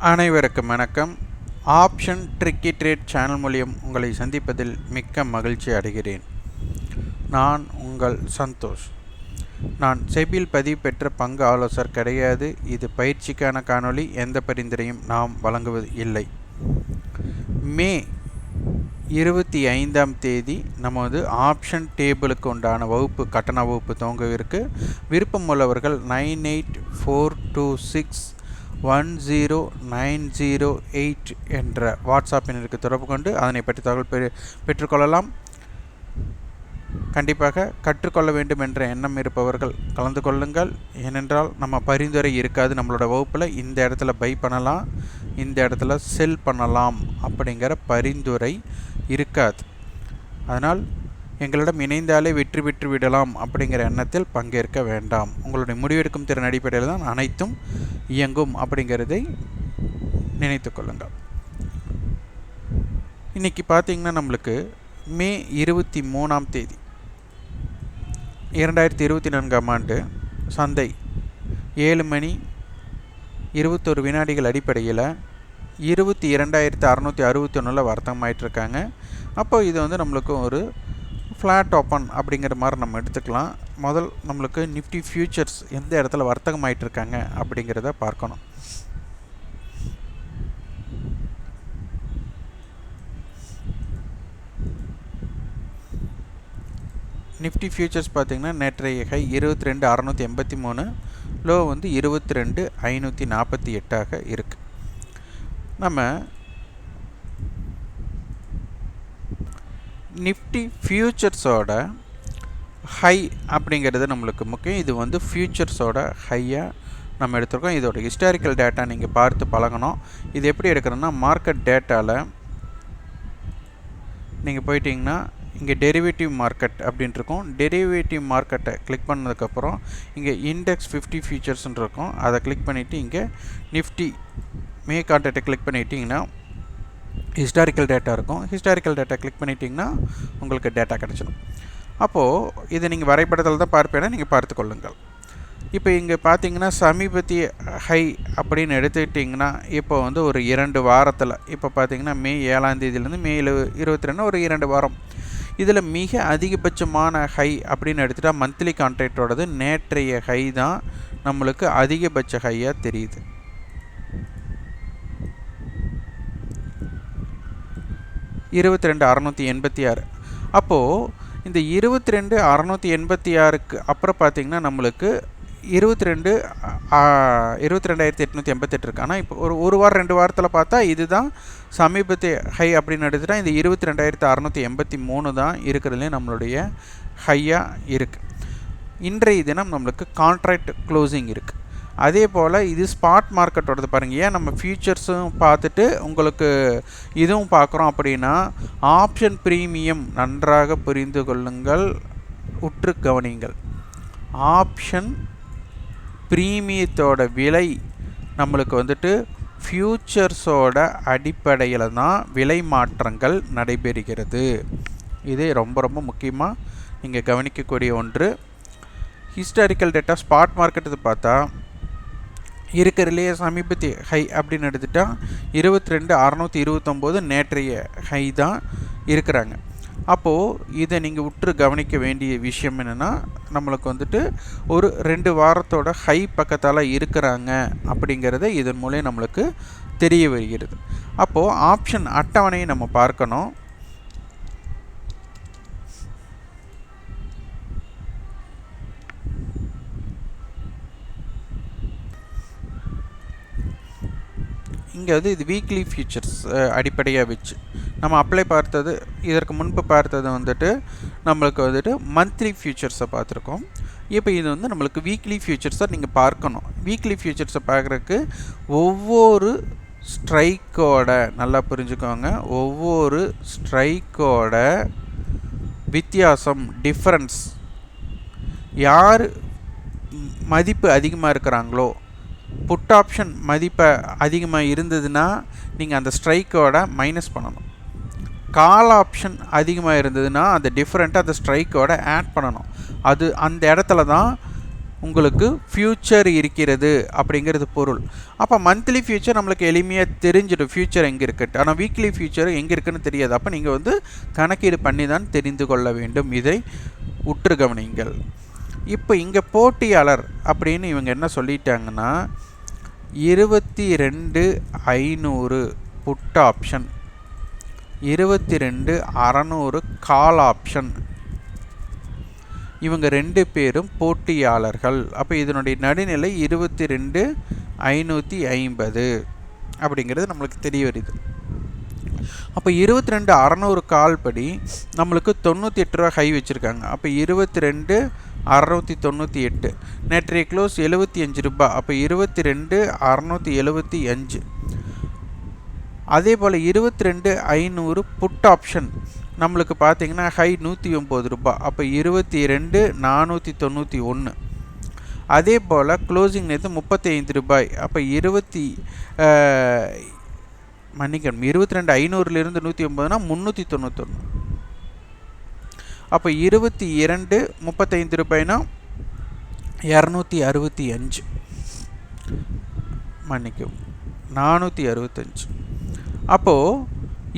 அனைவருக்கும் வணக்கம். Option tricky trade channel மூலியம் உங்களை சந்திப்பதில் மிக்க மகிழ்ச்சி அடைகிறேன். நான் உங்கள் சந்தோஷ். நான் செபியில் பதிவு பெற்ற பங்கு ஆலோசகர் கிடையாது. இது பயிற்சிக்கான காணொளி. எந்த பரிந்துரையும் நாம் வழங்குவது இல்லை. மே 25ஆம் தேதி நமது ஆப்ஷன் டேபிளுக்கு உண்டான வகுப்பு கட்டண வகுப்பு துவங்கவிருக்கு. விருப்பம் உள்ளவர்கள் 9842261098 என்ற வாட்ஸ்அப் எண்ணிற்கு தொடர்பு கொண்டு அதனை பற்றி தகவல் பெற்றுக்கொள்ளலாம். கண்டிப்பாக கற்றுக்கொள்ள வேண்டும் என்ற எண்ணம் இருப்பவர்கள் கலந்து கொள்ளுங்கள். ஏனென்றால் நம்ம பரிந்துரை இருக்காது. நம்மளோட வகுப்பில் இந்த இடத்துல பை பண்ணலாம், இந்த இடத்துல செல் பண்ணலாம் அப்படிங்கிற பரிந்துரை இருக்காது. அதனால் எங்களிடம் இணைந்தாலே வெற்றி பெற்று விடலாம் அப்படிங்கிற எண்ணத்தில் பங்கேற்க வேண்டாம். உங்களுடைய முடிவெடுக்கும் திறன் அடிப்படையில் தான் அனைத்தும் இயங்கும் அப்படிங்கிறதை நினைத்து கொள்ளுங்கள். இன்றைக்கி பார்த்திங்கன்னா நம்மளுக்கு மே 23ஆம் தேதி 2024ஆம் ஆண்டு சந்தை 7 மணி 21 வினாடிகள் அடிப்படையில் 22,661 வர்த்தகமாயிட்ருக்காங்க. அப்போ இது வந்து நம்மளுக்கு ஒரு ஃப்ளாட் ஓப்பன் அப்படிங்கிற மாதிரி நம்ம எடுத்துக்கலாம். முதல் நம்மளுக்கு நிஃப்டி ஃபியூச்சர்ஸ் எந்த இடத்துல வர்த்தகமாயிட்ருக்காங்க அப்படிங்கிறத பார்க்கணும். நிஃப்டி ஃபியூச்சர்ஸ் பார்த்திங்கன்னா நேற்றைய ஹை 22,683, லோ வந்து 22,548 இருக்குது. நம்ம நிஃப்டி ஃபியூச்சர்ஸோட ஹை அப்படிங்கிறது நம்மளுக்கு முக்கியம். இது வந்து ஃபியூச்சர்ஸோட ஹையாக நம்ம எடுத்துருக்கோம். இதோட ஹிஸ்டாரிக்கல் டேட்டா நீங்கள் பார்த்து பழகணும். இது எப்படி எடுக்கிறோன்னா மார்க்கெட் டேட்டாவில் நீங்கள் போயிட்டிங்கன்னா இங்கே டெரிவேட்டிவ் மார்க்கெட் அப்படின்ட்டு இருக்கும். டெரிவேட்டிவ் மார்க்கெட்டை கிளிக் பண்ணதுக்கப்புறம் இங்கே இண்டெக்ஸ் 50 ஃபியூச்சர்ஸ்ன்னு இருக்கும். அதை கிளிக் பண்ணிவிட்டு இங்கே நிஃப்டி மே கான்ட்ராக்டை கிளிக் பண்ணிட்டீங்கன்னா ஹிஸ்டாரிக்கல் டேட்டா இருக்கும். ஹிஸ்டாரிக்கல் டேட்டா கிளிக் பண்ணிட்டீங்கன்னா உங்களுக்கு டேட்டா கிடச்சிடும். அப்போது இதை நீங்கள் வரைபடத்தில் தான் பார்ப்பேன்னா நீங்கள் பார்த்து கொள்ளுங்கள். இப்போ இங்கே பார்த்தீங்கன்னா சமீபத்திய ஹை அப்படின்னு எடுத்துக்கிட்டிங்கன்னா இப்போ வந்து ஒரு 2 வாரத்தில் இப்போ பார்த்தீங்கன்னா மே 7ஆம் தேதியிலேருந்து மே 22 ஒரு 2 வாரம். இதில் மிக அதிகபட்சமான ஹை அப்படின்னு எடுத்துகிட்டா மந்த்லி கான்ட்ராக்டோடது நேற்றைய ஹை தான் நம்மளுக்கு அதிகபட்ச ஹையாக தெரியுது. $22,686. அப்போது இந்த 22,686க்கு அப்புறம் பார்த்திங்கன்னா நம்மளுக்கு 22,888 இருக்குது. ஆனால் இப்போ ஒரு வாரம் 2 வாரத்தில் பார்த்தா இதுதான் சமீபத்திய ஹை அப்படின்னு எடுத்துகிட்டா இந்த 22,683 தான் இருக்கிறதுலே நம்மளுடைய ஹையாக இருக்குது. இன்றைய தினம் நம்மளுக்கு கான்ட்ராக்ட் க்ளோசிங் இருக்குது. அதே போல் இது ஸ்பாட் மார்க்கெட்டோடது பாருங்கள். ஏன் நம்ம ஃபியூச்சர்ஸும் பார்த்துட்டு உங்களுக்கு இதுவும் பார்க்குறோம் அப்படின்னா ஆப்ஷன் ப்ரீமியம் நன்றாக புரிந்து கொள்ளுங்கள், உற்று கவனிங்கள். ஆப்ஷன் ப்ரீமியத்தோட விலை நம்மளுக்கு வந்துட்டு ஃபியூச்சர்ஸோட அடிப்படையில் தான் விலை மாற்றங்கள் நடைபெறுகிறது. இது ரொம்ப ரொம்ப முக்கியமாக நீங்கள் கவனிக்கக்கூடிய ஒன்று. ஹிஸ்டாரிக்கல் டேட்டா ஸ்பாட் மார்க்கெட்டு பார்த்தா இருக்கிறதுலையே சமீபத்திய ஹை அப்படின்னு எடுத்துட்டால் 22,629 நேற்றைய ஹை தான் இருக்கிறாங்க. அப்போது இதை நீங்கள் உற்று கவனிக்க வேண்டிய விஷயம் என்னென்னா நம்மளுக்கு வந்துட்டு ஒரு 2 வாரத்தோட ஹை பக்கத்தால் இருக்கிறாங்க அப்படிங்கிறத இதன் மூலம் நம்மளுக்கு தெரிய வருகிறது. அப்போது ஆப்ஷன் அட்டவணையை நம்ம பார்க்கணும். இங்கே வந்து இது வீக்லி ஃபியூச்சர்ஸ் அடிப்படையாக வச்சு நம்ம பார்த்தது இதற்கு முன்பு பார்த்தது வந்துட்டு நம்மளுக்கு வந்துட்டு மந்த்லி ஃபியூச்சர்ஸை பார்த்துருக்கோம். இப்போ இது வந்து நம்மளுக்கு வீக்லி ஃபியூச்சர்ஸை நீங்கள் பார்க்கணும். வீக்லி ஃபியூச்சர்ஸை பார்க்குறதுக்கு ஒவ்வொரு ஸ்ட்ரைக்கோட நல்லா புரிஞ்சுக்கோங்க, ஒவ்வொரு ஸ்ட்ரைக்கோட வித்தியாசம் டிஃப்ரென்ஸ், யார் மதிப்பு அதிகமாக இருக்கிறாங்களோ புட் ஆப்ஷன் மதிப்பை அதிகமாக இருந்ததுன்னா நீங்கள் அந்த ஸ்ட்ரைக்கோட மைனஸ் பண்ணணும். கால் ஆப்ஷன் அதிகமாக இருந்ததுன்னா அந்த டிஃப்ரெண்ட்டாக அந்த ஸ்ட்ரைக்கோட ஆட் பண்ணணும். அது அந்த இடத்துல தான் உங்களுக்கு ஃபியூச்சர் இருக்கிறது அப்படிங்கிறது பொருள். அப்போ மந்த்லி ஃபியூச்சர் நம்மளுக்கு எளிமையாக தெரிஞ்சிடும் ஃபியூச்சர் எங்கே இருக்குட்டு. ஆனால் வீக்லி ஃபியூச்சர் எங்கே இருக்குன்னு தெரியாது. அப்போ நீங்கள் வந்து கணக்கீடு பண்ணி தான் தெரிந்து கொள்ள வேண்டும். இதை உற்று கவனிங்கள். இப்போ இங்கே போட்டியாளர் அப்படின்னு இவங்க என்ன சொல்லிட்டாங்கன்னா 22,500 புட் ஆப்ஷன், 22,600 கால் ஆப்ஷன். இவங்க 2 பேரும் போட்டியாளர்கள். அப்போ இதனுடைய நடுநிலை 22,550 அப்படிங்கிறது நம்மளுக்கு தெரிய வருது. அப்போ 22,600 கால் படி நம்மளுக்கு 98 ரூபா ஹை வச்சுருக்காங்க. அப்போ 22,698. நேற்றைய க்ளோஸ் 75 ரூபா. அப்போ 22,675. அதே போல் 22,500 புட் ஆப்ஷன் நம்மளுக்கு பார்த்தீங்கன்னா ஹை 109 ரூபா. அப்போ 22,491. அதே போல் க்ளோசிங் நேற்று 35 ரூபாய். அப்போ 22,500லேருந்து 109னா 391. அப்போ 22 35 ரூபாய்னா 265. மன்னிக்கவும் 465. அப்போது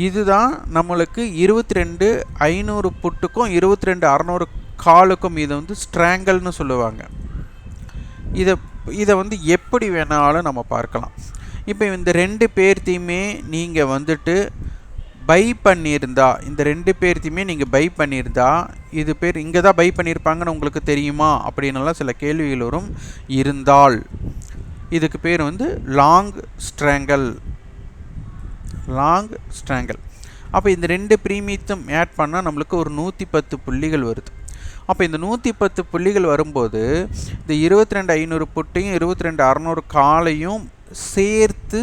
இதுதான் நம்மளுக்கு 22,500 புட்டுக்கும் 22,600 காலுக்கும் இதை வந்து ஸ்ட்ராங்கல்னு சொல்லுவாங்க. இதை வந்து எப்படி வேணாலும் நம்ம பார்க்கலாம். இப்போ இந்த 2 பேர்த்தையுமே நீங்கள் வந்துட்டு பை பண்ணியிருந்தா, இந்த 2 பேர்த்தையுமே நீங்கள் பை பண்ணியிருந்தா, இது பேர் இங்கே தான் பை பண்ணியிருப்பாங்கன்னு உங்களுக்கு தெரியுமா அப்படின்னுலாம் சில கேள்விகள் வரும். இருந்தால் இதுக்கு பேர் வந்து லாங் ஸ்ட்ராங்கல். அப்போ இந்த 2 ப்ரீமியத்தும் ஆட் பண்ணால் நம்மளுக்கு ஒரு 110 புள்ளிகள் வருது. அப்போ இந்த 110 புள்ளிகள் வரும்போது இந்த 22,500 புட்டையும் 22,600 காலையும் சேர்த்து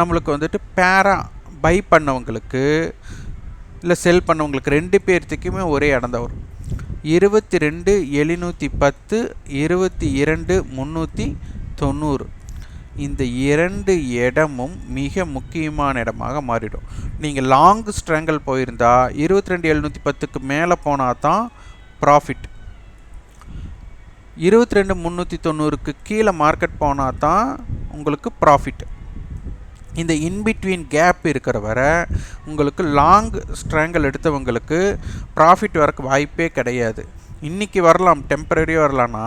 நம்மளுக்கு வந்துட்டு பேரா பை பண்ணவங்களுக்கு இல்லை செல் பண்ணவங்களுக்கு 2 பேர்த்துக்குமே ஒரே இடம் தான் வரும். 22,710, 22,390. இந்த 2 இடமும் மிக முக்கியமான இடமாக மாறிடும். நீங்கள் லாங் ஸ்ட்ராங்கல் போயிருந்தால் 22,710க்கு மேலே போனால் தான் ப்ராஃபிட். 22,390க்கு கீழே மார்க்கெட் போனால் தான் உங்களுக்கு ப்ராஃபிட். இந்த இன்பிட்வீன் கேப் இருக்கிற வரை உங்களுக்கு லாங் ஸ்ட்ராங்கல் எடுத்தவங்களுக்கு ப்ராஃபிட் வரக்கு வாய்ப்பே கிடையாது. இன்றைக்கி வரலாம், டெம்பரரியாக வரலான்னா,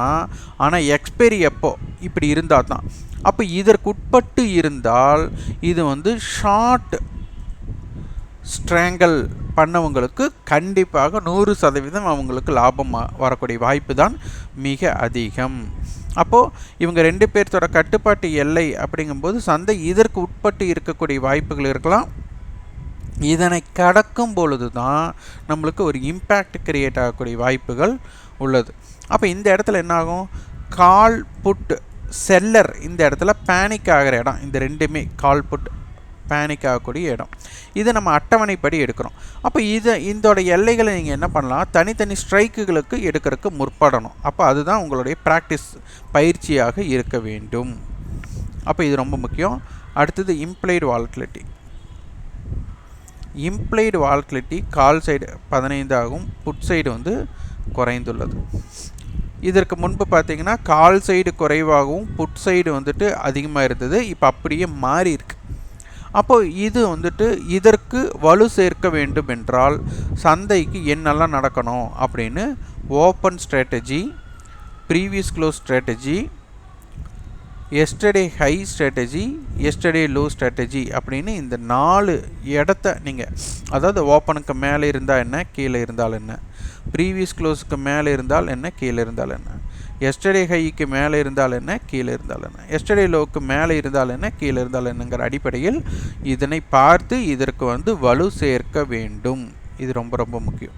ஆனால் எக்ஸ்பைரி எப்போ இப்படி இருந்தால் தான். அப்போ இதற்கு உட்பட்டு இருந்தால் இது வந்து ஷார்ட் ஸ்ட்ராங்கல் பண்ணவங்களுக்கு கண்டிப்பாக 100% அவங்களுக்கு லாபம் வரக்கூடிய வாய்ப்பு தான் மிக அதிகம். அப்போது இவங்க 2 பேர்த்தோட கட்டுப்பாட்டு எல்லை அப்படிங்கும்போது சந்தை இதற்கு உட்பட்டு இருக்கக்கூடிய வாய்ப்புகள் இருக்கலாம். இதனை கடக்கும் பொழுது தான் நம்மளுக்கு ஒரு இம்பேக்ட் கிரியேட் ஆகக்கூடிய வாய்ப்புகள் உள்ளது. அப்போ இந்த இடத்துல என்னாகும், கால் புட் செல்லர் இந்த இடத்துல பேனிக் ஆகிற இடம். இந்த 2மே கால் புட் பேனிக் ஆகக்கூடிய இடம். இதை நம்ம அட்டவணைப்படி எடுக்கிறோம். அப்போ இதோட எல்லைகளை நீங்கள் என்ன பண்ணலாம், தனித்தனி ஸ்ட்ரைக்குகளுக்கு எடுக்கிறதுக்கு முற்படணும். அப்போ அதுதான் உங்களுடைய ப்ராக்டிஸ் பயிற்சியாக இருக்க வேண்டும். அப்போ இது ரொம்ப முக்கியம். அடுத்தது implied volatility. Implied volatility call side 15 ஆகும், புட் சைடு வந்து குறைந்துள்ளது. இதற்கு முன்பு பார்த்தீங்கன்னா கால் சைடு குறைவாகவும் புட் சைடு வந்துட்டு அதிகமாக இருந்தது. இப்போ அப்படியே மாறி இருக்கு. அப்போது இது வந்துட்டு இதற்கு வலு சேர்க்க வேண்டும் என்றால் சந்தைக்கு என்னெல்லாம் நடக்கணும் அப்படின்னு open strategy, previous close strategy, yesterday high strategy, yesterday low strategy அப்படின்னு இந்த 4 இடத்த நீங்கள், அதாவது ஓப்பனுக்கு மேலே இருந்தால் என்ன, கீழே இருந்தால் என்ன, ப்ரீவியஸ் க்ளோஸுக்கு மேலே இருந்தால் என்ன, கீழே இருந்தால் என்ன, எஸ்டர்டே ஹைக்கு மேலே இருந்தால் என்ன, கீழே இருந்தால் என்ன, எஸ்டர்டே லோவுக்கு மேலே இருந்தால் என்ன, கீழே இருந்தால் என்னங்கிற அடிப்படையில் இதனை பார்த்து இதற்கு வந்து வலு சேர்க்க வேண்டும். இது ரொம்ப ரொம்ப முக்கியம்.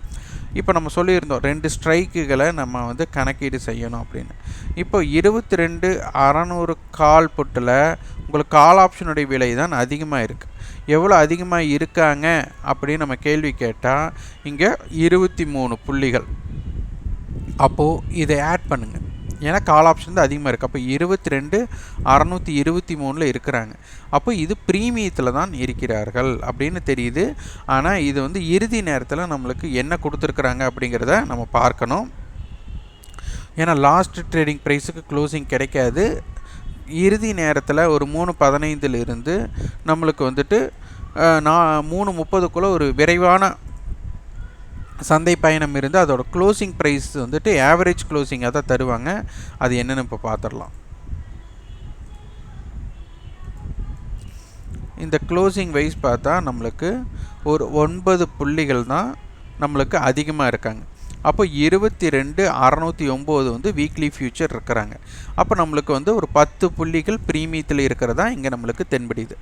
இப்போ நம்ம சொல்லியிருந்தோம் 2 ஸ்ட்ரைக்குகளை நம்ம வந்து கணக்கீடு செய்யணும் அப்படின்னு. இப்போ 22,600 கால் புட்டில் உங்களுக்கு கால் ஆப்ஷனுடைய விலை தான் அதிகமாக இருக்குது. எவ்வளோ அதிகமாக இருக்காங்க அப்படின்னு நம்ம கேள்வி கேட்டால் இங்கே 23 புள்ளிகள். அப்போது இதை ஆட் பண்ணுங்கள். ஏன்னா கால் ஆப்ஷன் தான் அதிகமாக இருக்குது. அப்போ 22,623 இருக்கிறாங்க. அப்போ இது ப்ரீமியத்தில் தான் இருக்கிறார்கள் அப்படின்னு தெரியுது. ஆனால் இது வந்து இறுதி நேரத்தில் நம்மளுக்கு என்ன கொடுத்துருக்குறாங்க அப்படிங்கிறத நம்ம பார்க்கணும். ஏன்னா லாஸ்ட் ட்ரேடிங் ப்ரைஸுக்கு க்ளோசிங் கிடைக்காது. இறுதி நேரத்தில் ஒரு 3:15 இருந்து நம்மளுக்கு வந்துட்டு 3:30க்குள்ளே ஒரு விரைவான சந்தை பயணம் இருந்து அதோட க்ளோசிங் ப்ரைஸ் வந்துட்டு ஆவரேஜ் க்ளோசிங்காக தான் தருவாங்க. அது என்னென்னு இப்போ பார்த்துடலாம். இந்த க்ளோசிங் வைஸ் பார்த்தா நம்மளுக்கு ஒரு 9 புள்ளிகள் தான் நம்மளுக்கு அதிகமாக இருக்காங்க. அப்போ 22,609 வந்து வீக்லி ஃபியூச்சர் இருக்கிறாங்க. அப்போ நம்மளுக்கு வந்து ஒரு 10 புள்ளிகள் ப்ரீமியத்தில் இருக்கிறதா இங்கே நம்மளுக்கு தென்படுது.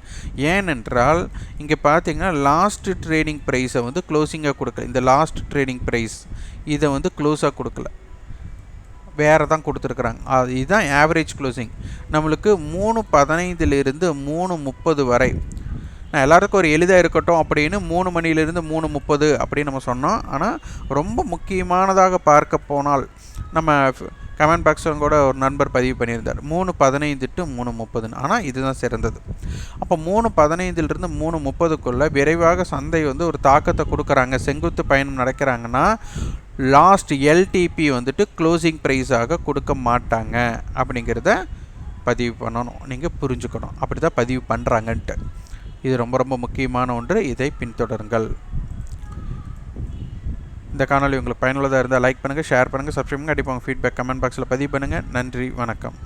ஏனென்றால் இங்கே பார்த்தீங்கன்னா லாஸ்ட் ட்ரேடிங் ப்ரைஸை வந்து க்ளோசிங்காக கொடுக்கல. இந்த லாஸ்ட் ட்ரேடிங் ப்ரைஸ் இதை வந்து க்ளோஸாக கொடுக்கல, வேறு தான் கொடுத்துருக்குறாங்க. இதுதான் ஆவரேஜ் க்ளோசிங். நம்மளுக்கு 3:15 3:30 வரை எல்லாருக்கும் ஒரு எளிதாக இருக்கட்டும் அப்படின்னு 3 மணியிலிருந்து 3:30 அப்படின்னு நம்ம சொன்னோம். ஆனால் ரொம்ப முக்கியமானதாக பார்க்க போனால் நம்ம கமெண்ட் பாக்ஸில் கூட ஒரு நண்பர் பதிவு பண்ணியிருந்தார் 3:15 to 3:30. ஆனால் இதுதான் சிறந்தது. அப்போ 3:15 3:30க்குள்ளே விரைவாக சந்தை வந்து ஒரு தாக்கத்தை கொடுக்குறாங்க, செங்குத்து பயணம் நடக்கிறாங்கன்னா லாஸ்ட் எல்டிபி வந்துட்டு க்ளோசிங் ப்ரைஸாக கொடுக்க மாட்டாங்க அப்படிங்கிறத பதிவு பண்ணணும். நீங்கள் புரிஞ்சுக்கணும் அப்படி தான் பதிவு பண்ணுறாங்கன்ட்டு. இது ரொம்ப ரொம்ப முக்கியமான ஒன்று. இதை பின்தொடருங்கள். இந்த காணொலி உங்களுக்கு பயனுள்ளதாக இருந்தால் லைக் பண்ணுங்கள், ஷேர் பண்ணுங்கள், சப்ஸ்கிரைப் பண்ணுங்கள். கண்டிப்பாக உங்கள் ஃபீட்பேக் கமெண்ட் பாக்ஸில் பதிவு பண்ணுங்கள். நன்றி, வணக்கம்.